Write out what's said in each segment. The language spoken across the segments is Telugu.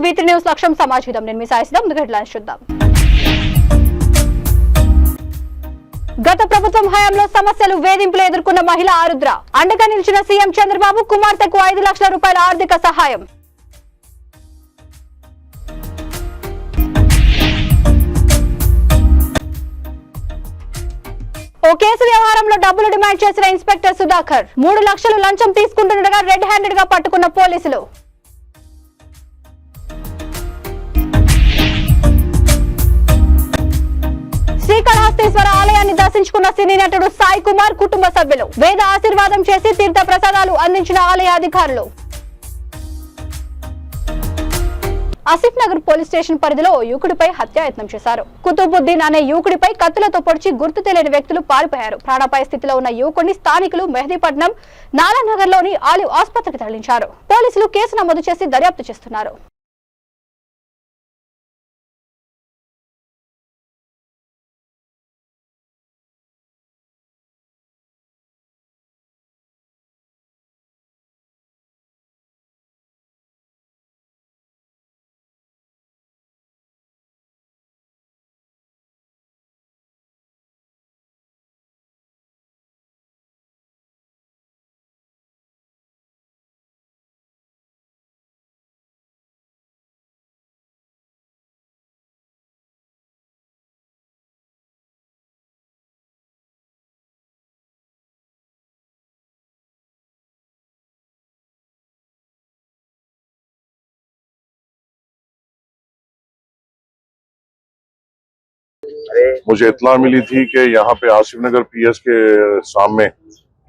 V3 న్యూస్ లక్ష్యం సమాజం. నేను మీ సాయిసిద్దాం. ముందుగా హెడ్లైన్స్ చూద్దాం. గత ప్రభుత్వం హయాంలో సమస్యలు వేధింపులు ఎదుర్కొన్న మహిళ ఆరుద్ర అండగా నిలిచిన సీఎం చంద్రబాబు కుమార్తెకు 5 లక్షల రూపాయల ఆర్థిక సహాయం. ఓ కేసు వ్యవహారంలో డబ్బులు డిమాండ్ చేసిన ఇన్స్పెక్టర్ సుధాకర్ 3 లక్షలు లంచం తీసుకుంటుండగా రెడ్ హ్యాండెడ్ గా పట్టుకున్న పోలీసులు. శ్రీకాళహస్తీశ్వర ఆలయాన్ని దర్శించుకున్న సినీ నటుడు సాయి కుమార్ కుటుంబ సభ్యులు వేద ఆశీర్వాదం చేసి తీర్థ ప్రసాదాలు అందించిన ఆలయ అధికారులు. ఆసిఫ్ నగర్ పోలీస్ స్టేషన్ పరిధిలో ఓ యువకుడిపై హత్యాయత్నం చేశారు. కుతుబుద్దీన్ అనే యువకుడిపై కత్తులతో పొడిచి గుర్తు తెలియని వ్యక్తులు పారిపోయారు. ప్రాణాపాయ స్థితిలో ఉన్న యువకుడిని స్థానికులు మెహదీపట్నం నాలానగర్ లోని ఆలివ్ ఆసుపత్రికి తరలించారు. పోలీసులు కేసు నమోదు చేసి దర్యాప్తు చేస్తున్నారు. मुझे इत्तला मिली थी कि यहाँ पे आसिफ नगर पीएस के सामने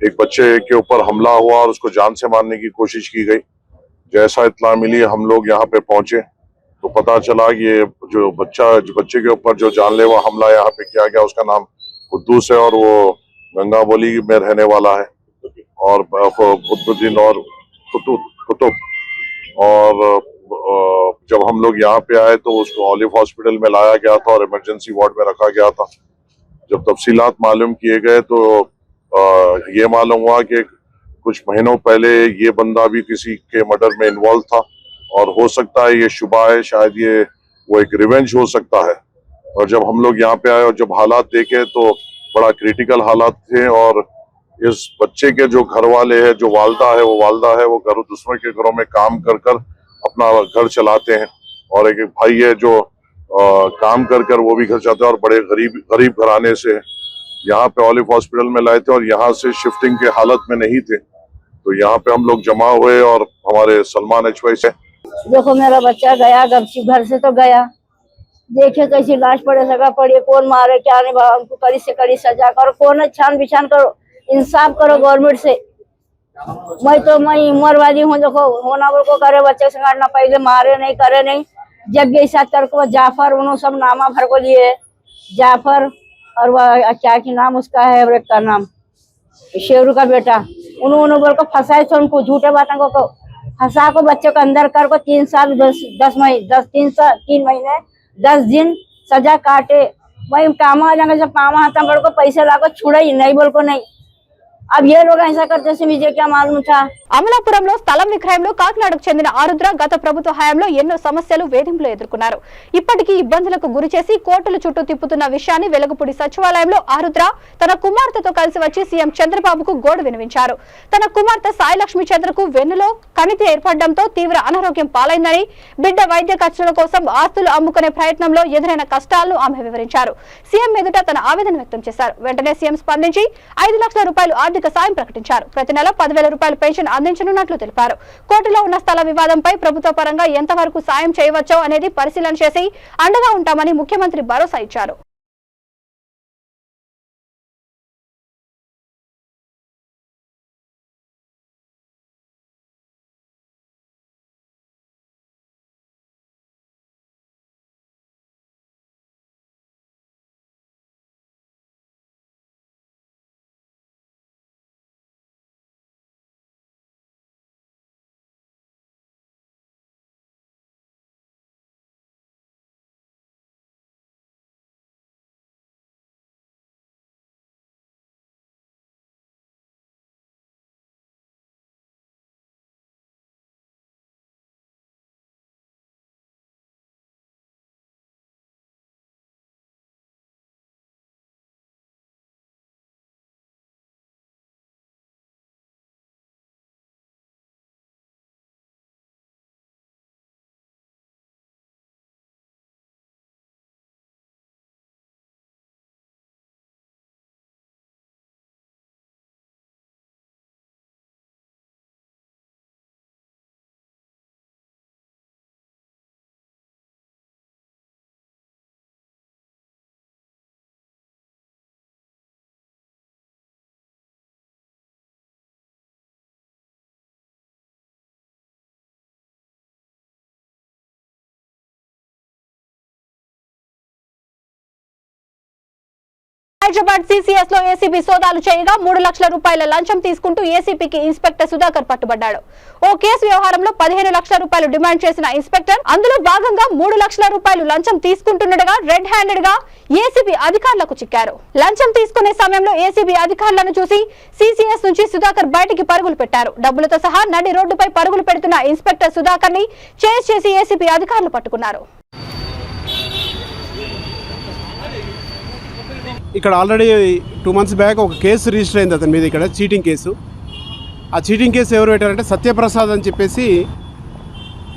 एक बच्चे के ऊपर हमला हुआ और उसको जान से मारने की कोशिश की गई। जैसा इत्तला मिली हम लोग यहाँ पे पहुंचे तो पता चला कि ये जो बच्चे के ऊपर जो जानलेवा हमला यहाँ पे किया गया उसका नाम कुद्दूस है और वो गंगाबोली में रहने वाला है और कुतुबुद्दीन और कुतुब और जब हम लोग यहाँ पे आए तो उसको ऑलिव हॉस्पिटल में लाया गया था और इमरजेंसी वार्ड में रखा गया था। जब तफसीलात मालूम किए गए तो ये मालूम हुआ कि कुछ महीनों पहले ये बंदा भी किसी के मर्डर में इन्वॉल्व था और हो सकता है ये शुबा है शायद ये वो एक रिवेंज हो सकता है। और जब हम लोग यहाँ पे आए और जब हालात देखे तो बड़ा क्रिटिकल हालात थे और इस बच्चे के जो घर वाले हैं जो वालदा है वो दूसरों के घरों में काम कर अपना घर चलाते हैं और एक भाई है जो काम कर वो भी घर चलाते हैं और बड़े गरीब घराने से यहाँ पे ऑलिव हॉस्पिटल में लाए थे और यहाँ से शिफ्टिंग के हालत में नहीं थे तो यहाँ पे हम लोग जमा हुए और हमारे सलमान एचवाई से देखो मेरा बच्चा गया घर से तो गया, देखे कैसी लाश पड़े सगा पड़ी, कौन मारे क्या नहीं, बाबा उनको कड़ी से कड़ी सजा करो, कौन छान बिछान करो, इंसाफ करो गवर्नमेंट से। मैं उम्रवादी हूँ, देखो होना बोल को करे बच्चे से काटना, पहले मारे नहीं करे नहीं, जब ये साथ करके जाफर उन्होंने सब नामा भर को लिए, जाफर और वह क्या की नाम उसका है एक का नाम शेरू का बेटा, उन्होंने बोल को फंसाए थे, उनको झूठे बातों को फंसा को बच्चे को अंदर कर को 3 साल 10 महीने 3 महीने 10 दिन सजा काटे। वही कामा आ जाएंगे, जब कामा आता बड़ को पैसे ला को छुड़ा ही नहीं बोल को नहीं। अब ये लोग ऐसा करते से मुझे क्या मालूम था। అమలాపురంలో స్థలం విక్రయంలో కాకినాడకు చెందిన ఆరుద్ర గత ప్రభుత్వ హయాంలో ఎన్నో సమస్యలు వేధింపులు ఎదుర్కొన్నారు. ఇప్పటికీ ఇబ్బందులకు గురిచేసి కోర్టుల చుట్టూ తిప్పుతున్న విషయాన్ని వెలగపూడి సచివాలయంలో ఆరుద్ర తన కుమార్తెతో కలిసి వచ్చి సీఎం చంద్రబాబుకు గోడు వినిపించారు. తన కుమార్తె సాయిలక్ష్మి చంద్రకు వెన్నులో కణితి ఏర్పడడంతో తీవ్ర అనారోగ్యం పాలైందని, బిడ్డ వైద్య ఖర్చుల కోసం ఆస్తులు అమ్ముకునే ప్రయత్నంలో ఎదురైన కష్టాలను ఆమె వివరించారు. సీఎం ఎదుట తన ఆవేదన వ్యక్తం చేశారు. వెంటనే సీఎం స్పందించి 5 లక్షల రూపాయలు ఆర్థిక సాయం ప్రకటించారు. ప్రతి నెల 10,000 రూపాయలు పెన్షన్ అందించనున్నట్లు తెలిపారు. కోర్టులో ఉన్న స్థల వివాదంపై ప్రభుత్వ పరంగా ఎంతవరకు సాయం చేయవచ్చో అనేది పరిశీలన చేసి అండగా ఉంటామని ముఖ్యమంత్రి భరోసా ఇచ్చారు. హైదరాబాద్ సిసిఎస్ లో ఏసీబీ సోదాలు చేయగా 3 లక్షల రూపాయల లంచం తీసుకుంటూ ఏసీపీకి ఇన్స్పెక్టర్ సుధాకర్ పట్టుబడ్డాడు. ఓ కేసు వ్యవహారంలో 15 లక్షల రూపాయలు డిమాండ్ చేసిన ఇన్స్పెక్టర్ అందులో భాగంగా 3 లక్షల రూపాయలు లంచం తీసుకుంటుండగా రెడ్ హ్యాండెడ్ గా ఏసీబీ అధికారులకు చిక్కారు. లంచం తీసుకునే సమయంలో ఏసీబీ అధికారులను చూసి సిసిఎస్ నుంచి సుధాకర్ బయటికి పరుగులు పెట్టారు. డబ్బులతో సహా నడి రోడ్డుపై పరుగులు పెడుతున్న ఇన్స్పెక్టర్ సుధాకర్ ని చేజ్ చేసి ఏసీబీ అధికారులు పట్టుకున్నారు. ఇక్కడ ఆల్రెడీ 2 months బ్యాక్ ఒక కేసు రిజిస్టర్ అయింది అతని మీద, ఇక్కడ చీటింగ్ కేసు. ఆ చీటింగ్ కేసు ఎవరు పెట్టారంటే సత్యప్రసాద్ అని చెప్పేసి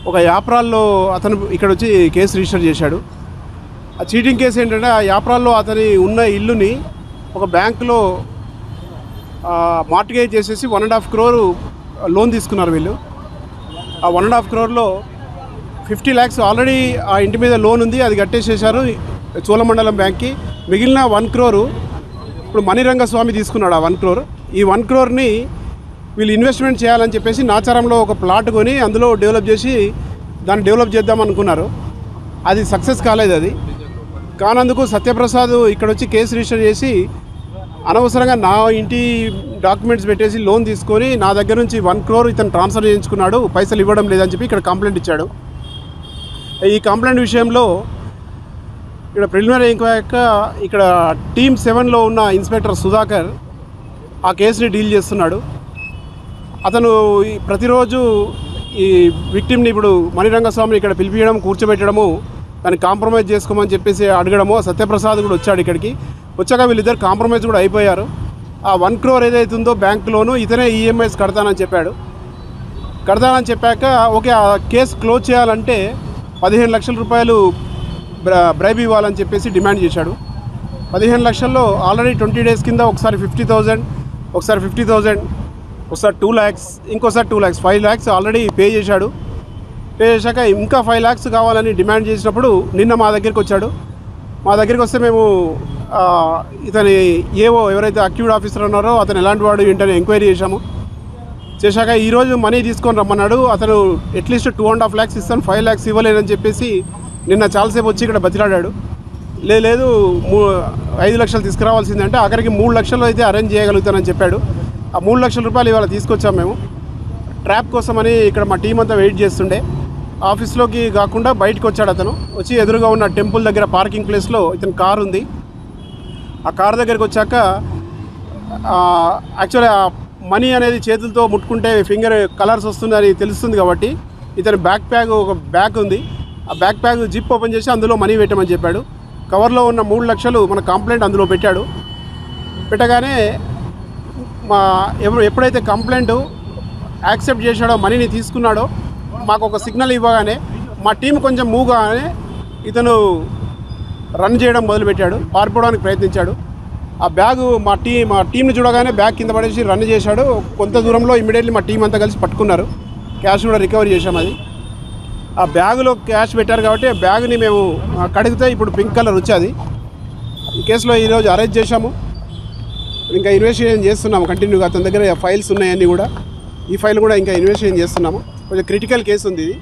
ఒక యాప్రాల్లో అతను ఇక్కడ వచ్చి కేసు రిజిస్టర్ చేశాడు. ఆ చీటింగ్ కేసు ఏంటంటే ఆ యాప్రాల్లో అతని ఉన్న ఇల్లుని ఒక బ్యాంకులో మార్టిగేజ్ చేసేసి 1.5 crore లోన్ తీసుకున్నారు వీళ్ళు. ఆ 1.5 crore 50 lakhs ఆల్రెడీ ఆ ఇంటి మీద లోన్ ఉంది, అది కట్టేసేసారు చోళమండలం బ్యాంక్కి. మిగిలిన 1 crore ఇప్పుడు మణిరంగస్వామి తీసుకున్నాడు. ఆ 1 crore, ఈ 1 crore వీళ్ళు ఇన్వెస్ట్మెంట్ చేయాలని చెప్పేసి నాచారంలో ఒక ప్లాట్ కొని అందులో డెవలప్ చేసి దాన్ని డెవలప్ చేద్దాం అనుకున్నారు. అది సక్సెస్ కాలేదు. అది కానందుకు సత్యప్రసాద్ ఇక్కడ వచ్చి కేసు రిజిస్టర్ చేసి అనవసరంగా నా ఇంటి డాక్యుమెంట్స్ పెట్టేసి లోన్ తీసుకొని నా దగ్గర నుంచి 1 crore ఇతను ట్రాన్స్ఫర్ చేయించుకున్నాడు, పైసలు ఇవ్వడం లేదని చెప్పి ఇక్కడ కంప్లైంట్ ఇచ్చాడు. ఈ కంప్లైంట్ విషయంలో ఇక్కడ ప్రిలిమినరీ ఎంక్వైరీక ఇక్కడ టీమ్ 7లో ఉన్న ఇన్స్పెక్టర్ సుధాకర్ ఆ కేసుని డీల్ చేస్తున్నాడు. అతను ప్రతిరోజు ఈ విక్టిమ్ని ఇప్పుడు మణిరంగస్వామిని ఇక్కడ పిలిపించడం, కూర్చోబెట్టడము, దాన్ని కాంప్రమైజ్ చేసుకోమని చెప్పేసి అడగడము. సత్యప్రసాద్ కూడా వచ్చాడు ఇక్కడికి. వచ్చాక వీళ్ళిద్దరు కాంప్రమైజ్ కూడా అయిపోయారు. ఆ 1 crore ఏదైతే ఉందో బ్యాంక్ లోను ఇతనే ఈఎంఐస్ కడతానని చెప్పాడు. కడతానని చెప్పాక ఓకే, ఆ కేసు క్లోజ్ చేయాలంటే 15 లక్షల రూపాయలు బ్రైబ్ ఇవ్వాలని చెప్పేసి డిమాండ్ చేశాడు. 15 లక్షల్లో ఆల్రెడీ 20 days కింద ఒకసారి 50,000, ఒకసారి 50,000, ఒకసారి 2 lakhs, ఇంకోసారి 2 lakhs, 5 lakhs ఆల్రెడీ పే చేశాడు. పే చేశాక ఇంకా 5 lakhs కావాలని డిమాండ్ చేసినప్పుడు నిన్న మా దగ్గరికి వచ్చాడు. మా దగ్గరికి వస్తే మేము ఇతని ఏవో ఎవరైతే అక్యూడ్ ఆఫీసర్ ఉన్నారో అతను ఎలాంటి వాడు ఏంటని ఎంక్వైరీ చేశాము. చేశాక ఈరోజు మనీ తీసుకొని రమ్మన్నాడు. అతను అట్లీస్ట్ 2.5 lakhs ఇస్తాను, 5 lakhs ఇవ్వలేదని చెప్పేసి నిన్న చాలాసేపు వచ్చి ఇక్కడ బతిలాడాడు. లేదు 5 లక్షలు తీసుకురావాల్సిందంటే ఆఖరికి 3 లక్షలు అయితే అరేంజ్ చేయగలుగుతానని చెప్పాడు. ఆ 3 లక్షల రూపాయలు ఇవాళ తీసుకొచ్చాం మేము. ట్రాప్ కోసమని ఇక్కడ మా టీం అంతా వెయిట్ చేస్తుండే. ఆఫీస్లోకి కాకుండా బయటకు వచ్చాడు అతను. వచ్చి ఎదురుగా ఉన్న టెంపుల్ దగ్గర పార్కింగ్ ప్లేస్లో ఇతని కారు ఉంది. ఆ కారు దగ్గరికి వచ్చాక యాక్చువల్లీ ఆ మనీ అనేది చేతులతో ముట్టుకుంటే ఫింగర్ కలర్స్ వస్తుందని తెలుస్తుంది కాబట్టి ఇతని ఒక బ్యాగ్ ఉంది. ఆ బ్యాక్ ప్యాక్ జిప్ ఓపెన్ చేసి అందులో మనీ పెట్టమని చెప్పాడు. కవర్లో ఉన్న 3 లక్షలు మన కంప్లైంట్ అందులో పెట్టాడు. పెట్టగానే ఎప్పుడైతే కంప్లైంట్ యాక్సెప్ట్ చేశాడో, మనీని తీసుకున్నాడో, మాకు ఒక సిగ్నల్ ఇవ్వగానే మా టీం కొంచెం మూవ్ కాగానే ఇతను రన్ చేయడం మొదలుపెట్టాడు, పారిపోవడానికి ప్రయత్నించాడు. ఆ బ్యాగు మా టీంని చూడగానే బ్యాగ్ కింద పడేసి రన్ చేశాడు. కొంత దూరంలో ఇమీడియట్లీ మా టీం అంతా కలిసి పట్టుకున్నారు. క్యాష్ కూడా రికవరీ చేశాం. అది ఆ బ్యాగులో క్యాష్ పెట్టారు కాబట్టి ఆ బ్యాగ్ని మేము కడిగితే ఇప్పుడు పింక్ కలర్ వచ్చేది. ఈ కేసులో ఈరోజు అరెస్ట్ చేశాము. ఇంకా ఇన్వెస్టిగేషన్ చేస్తున్నాము కంటిన్యూగా. అతని దగ్గర ఫైల్స్ ఉన్నాయన్నీ కూడా. ఈ ఫైల్ కూడా ఇంకా ఇన్వెస్టిగేషన్ చేస్తున్నాము. కొంచెం క్రిటికల్ కేసు ఉంది ఇది.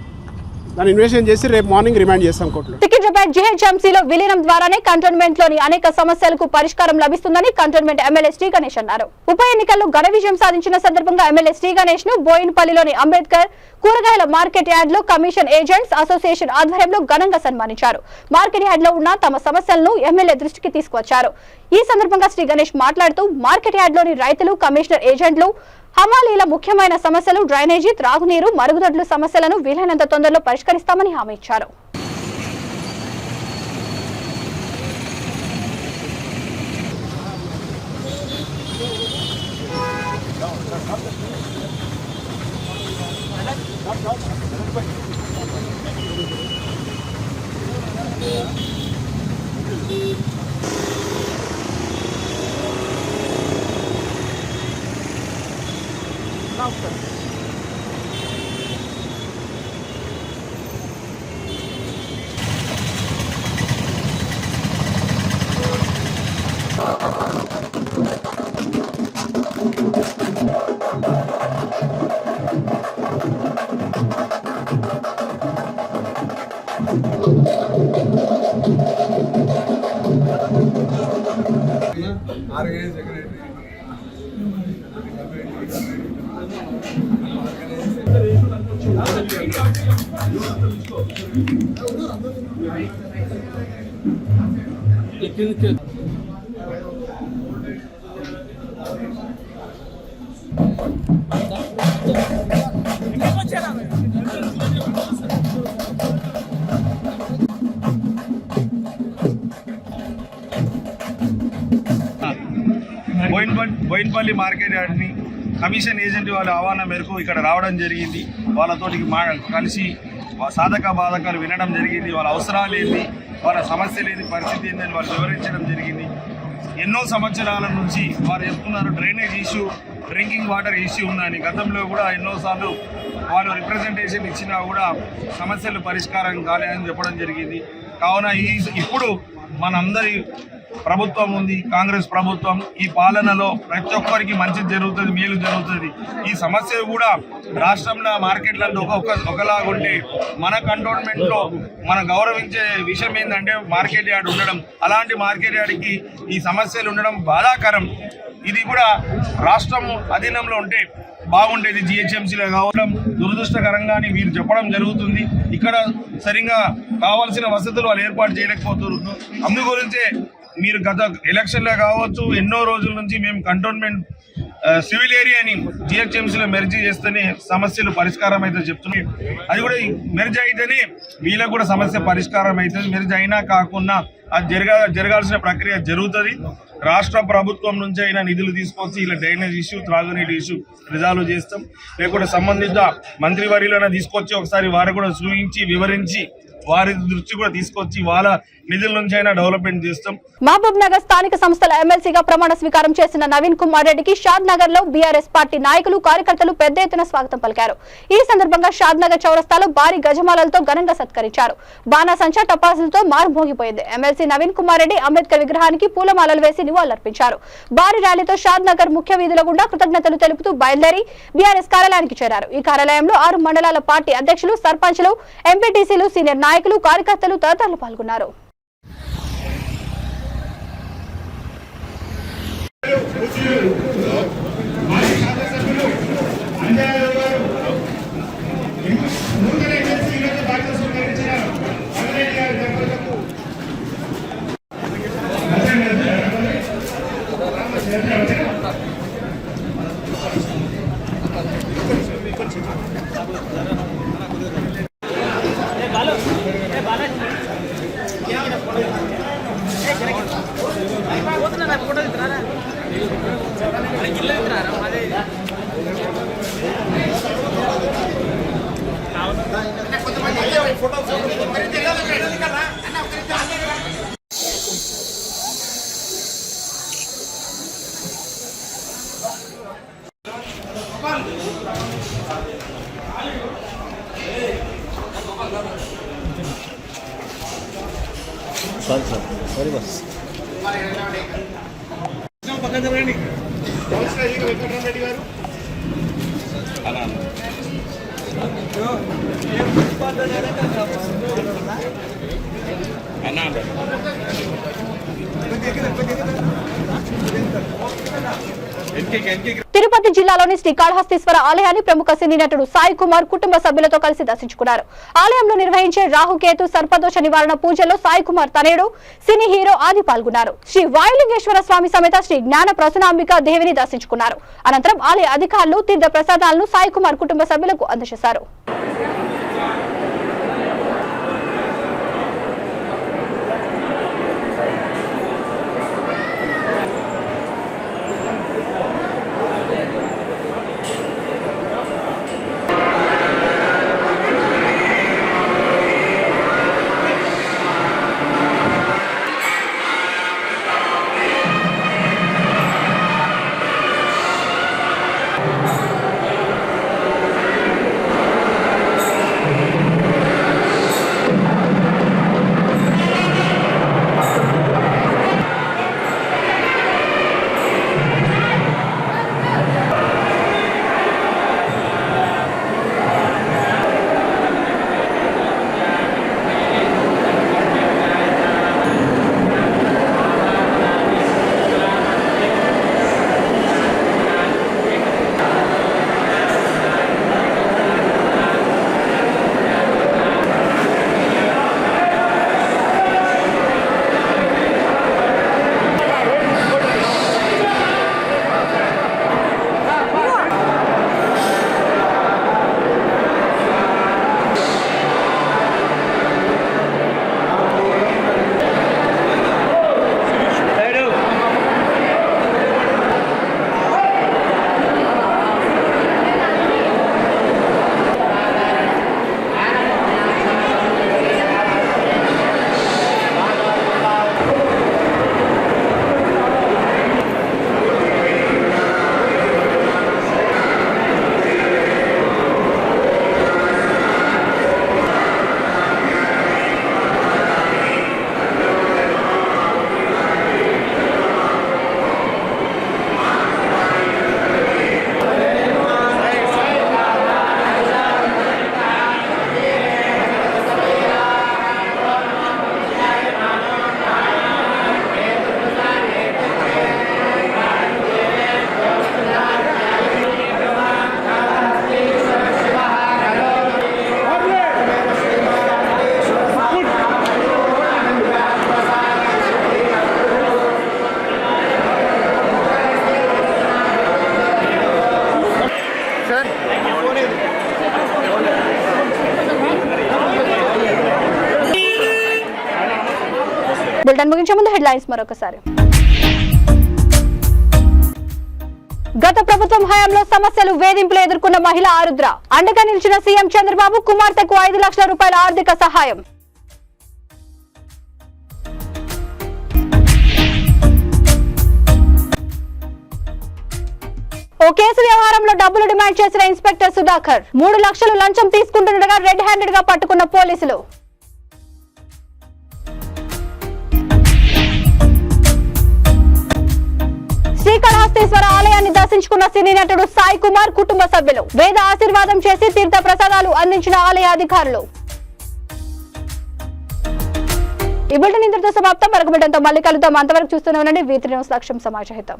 దాన్ని ఇన్వెస్టిగేషన్ చేసి రేపు మార్నింగ్ రిమాండ్ చేస్తాం కోర్టులో. సికింద్రాబాద్ జీహెచ్ఎంసీలో విలీనం ద్వారానే కంటోన్మెంట్ లోని అనేక సమస్యలకు పరిష్కారం లభిస్తుందని కంటోన్మెంట్ ఎమ్మెల్యే శ్రీ గణేష్ అన్నారు. ఉప ఎన్నికల్లో ఘన విజయం సాధించిన సందర్భంగా ఎమ్మెల్యే శ్రీ గణేష్ ను బోయిన్పల్లిలోని అంబేద్కర్ కూరగాయల మార్కెట్ యార్డ్ లో కమిషన్ ఏజెంట్స్ అసోసియేషన్ ఆధ్వర్యంలో ఘనంగా సన్మానించారు. మార్కెట్ యార్డ్ లో ఉన్న తమ సమస్యలను ఎమ్మెల్యే దృష్టికి తీసుకువచ్చారు. ఈ సందర్భంగా శ్రీ గణేష్ మాట్లాడుతూ మార్కెట్ యార్డ్ లోని రైతులు, కమిషనర్ ఏజెంట్లు, హమాలీల ముఖ్యమైన సమస్యలు డ్రైనేజీ, త్రాగునీరు, మరుగుదొడ్ల సమస్యలను వీలైనంత తొందరలో పరిష్కరిస్తామని హామీ ఇచ్చారు. బోయిన్పల్లి మార్కెట్ యార్డ్ని కమిషన్ ఏజెంట్ వాళ్ళ ఆహ్వానం మేరకు ఇక్కడ రావడం జరిగింది. వాళ్ళతోటి కలిసి సాధక బాధకాలు వినడం జరిగింది. వాళ్ళ అవసరాలు ఏంటి, వాళ్ళ సమస్యలు ఏంటి, పరిస్థితి ఏంటని వాళ్ళు వివరించడం జరిగింది. ఎన్నో సంవత్సరాల నుంచి వారు చెప్తున్నారు drainage issue, drinking water issue ఉందని. గతంలో కూడా ఎన్నోసార్లు వాళ్ళు రిప్రజెంటేషన్ ఇచ్చినా కూడా సమస్యలు పరిష్కారం కాలేదని చెప్పడం జరిగింది. కావున ఇప్పుడు మనందరి ప్రభుత్వం ఉంది, కాంగ్రెస్ ప్రభుత్వం. ఈ పాలనలో ప్రతి ఒక్కరికి మంచి జరుగుతుంది, మేలు జరుగుతుంది. ఈ సమస్య కూడా రాష్ట్రంలో మార్కెట్లలో ఒకలాగుంటే మన కంటోన్మెంట్లో మన గౌరవించే విషయం ఏంటంటే మార్కెట్ యార్డ్ ఉండడం. అలాంటి మార్కెట్ యార్డ్కి ఈ సమస్యలు ఉండడం బాధాకరం. ఇది కూడా రాష్ట్రం అధీనంలో ఉంటే బాగుండేది. జిహెచ్ఎంసీలో కావడం దురదృష్టకరంగానే వీరు చెప్పడం జరుగుతుంది. ఇక్కడ సరిగ్గా కావాల్సిన వసతులు వాళ్ళు ఏర్పాటు చేయలేకపోతున్నారు. అందు గురించే మీరు గత ఎలక్షన్లో కావచ్చు ఎన్నో రోజుల నుంచి మేము కంటోన్మెంట్ సివిల్ ఏరియాని జిహెచ్ఎంసీలో మెర్జ్ చేస్తేనే సమస్యలు పరిష్కారం అవుతుంది చెప్తున్నాయి. అది కూడా మెర్జ్ అయితేనే వీళ్ళకు కూడా సమస్య పరిష్కారం అవుతుంది. మెర్జ్ అయినా కాకుండా అది జరగాల్సిన ప్రక్రియ జరుగుతుంది. రాష్ట్ర ప్రభుత్వం నుంచి అయినా నిధులు తీసుకొచ్చి ఇలా డ్రైనేజ్ ఇష్యూ, త్రాగునీటి ఇష్యూ రిజాల్వ్ చేస్తాం. లేకుంటే సంబంధిత మంత్రివర్యులైనా తీసుకొచ్చి ఒకసారి వారు కూడా చూపించి వివరించి వారి దృష్టి కూడా తీసుకొచ్చి వాళ్ళ నిధుల నుంచి అయినా డెవలప్మెంట్ చేస్తాం. మహబూబ్ నగర్ స్థానిక సంస్థల ఎమ్మెల్సీగా ప్రమాణ స్వీకారం చేసిన నవీన్ కుమార్ రెడ్డికి షాద్ నగర్ లో బీఆర్ఎస్ పార్టీ నాయకులు, కార్యకర్తలు పెద్ద ఎత్తున స్వాగతం పలికారు. ఈ సందర్భంగా షాద్ నగర్ చౌరస్తాలో భారీ గజమాలలతో ఘనంగా సత్కరించారు. బాణాసంచా టపాసులతో మారుమోగిపోయింది. ఎమ్మెల్సీ నవీన్ కుమార్ రెడ్డి అంబేద్కర్ విగ్రహానికి పూలమాలలు వేసి నివాళులర్పించారు. భారీ ర్యాలీతో షాద్ నగర్ ముఖ్య వీధుల గుండా కృతజ్ఞతలు తెలుపుతూ బయలుదేరి బీఆర్ఎస్ కార్యాలయానికి చేరారు. ఈ కార్యాలయంలో 6 మండలాల పార్టీ అధ్యక్షులు, సర్పంచ్లు, ఎంపీటీసీలు, సీనియర్ నాయకులు, కార్యకర్తలు తదితరులు పాల్గొన్నారు. తిరుపతి జిల్లాలోని శ్రీకాళహస్తీశ్వర ఆలయాన్ని ప్రముఖ సినీ నటుడు సాయి కుమార్ కుటుంబ సభ్యులతో కలిసి దర్శించుకున్నారు. ఆలయంలో నిర్వహించే రాహుకేతు సర్పదోష నివారణ పూజలో సాయి కుమార్ తనయుడు సినీ హీరో ఆది పాల్గొన్నారు. శ్రీ వాయులింగేశ్వర స్వామి సమేత శ్రీ జ్ఞాన ప్రసన్నాంబిక దేవిని దర్శించుకున్నారు. అనంతరం ఆలయ అధికారులు తీర్థ ప్రసాదాలను సాయి కుమార్ కుటుంబ సభ్యులకు అందజేశారు. బులెటిన్ ముగించే ముందు హెడ్లైన్స్ మరొకసారి. గత ప్రభుత్వం హయాంలో సమస్యలు వేధింపులు ఎదుర్కొన్న మహిళ ఆరుద్ర అండగా నిలిచిన సీఎం చంద్రబాబు కుమార్తెకు 5 లక్షల రూపాయల ఆర్థిక సహాయం. ఓ కేసు వ్యవహారంలో డబ్బులు డిమాండ్ చేసిన ఇన్స్పెక్టర్ సుధాకర్ 3 లక్షలు లంచం తీసుకుంటుండగా రెడ్ హ్యాండెడ్ గా పట్టుకున్న పోలీసులు. శ్రీకాళహస్తీశ్వర ఆలయాన్ని దర్శించుకున్న సినీ నటుడు సాయి కుమార్ కుటుంబ సభ్యులు వేద ఆశీర్వాదం చేసి తీర్థ ప్రసాదాలు అందించిన ఆలయ అధికారులు. ఈ బులెటిన్ ఇంతటితో సమాప్తం. మరొక బులెటిన్తో మళ్ళీ కలుద్దాం. అంతవరకు చూస్తూనే ఉండండి V3 న్యూస్. లక్ష్యం సమాజహితం.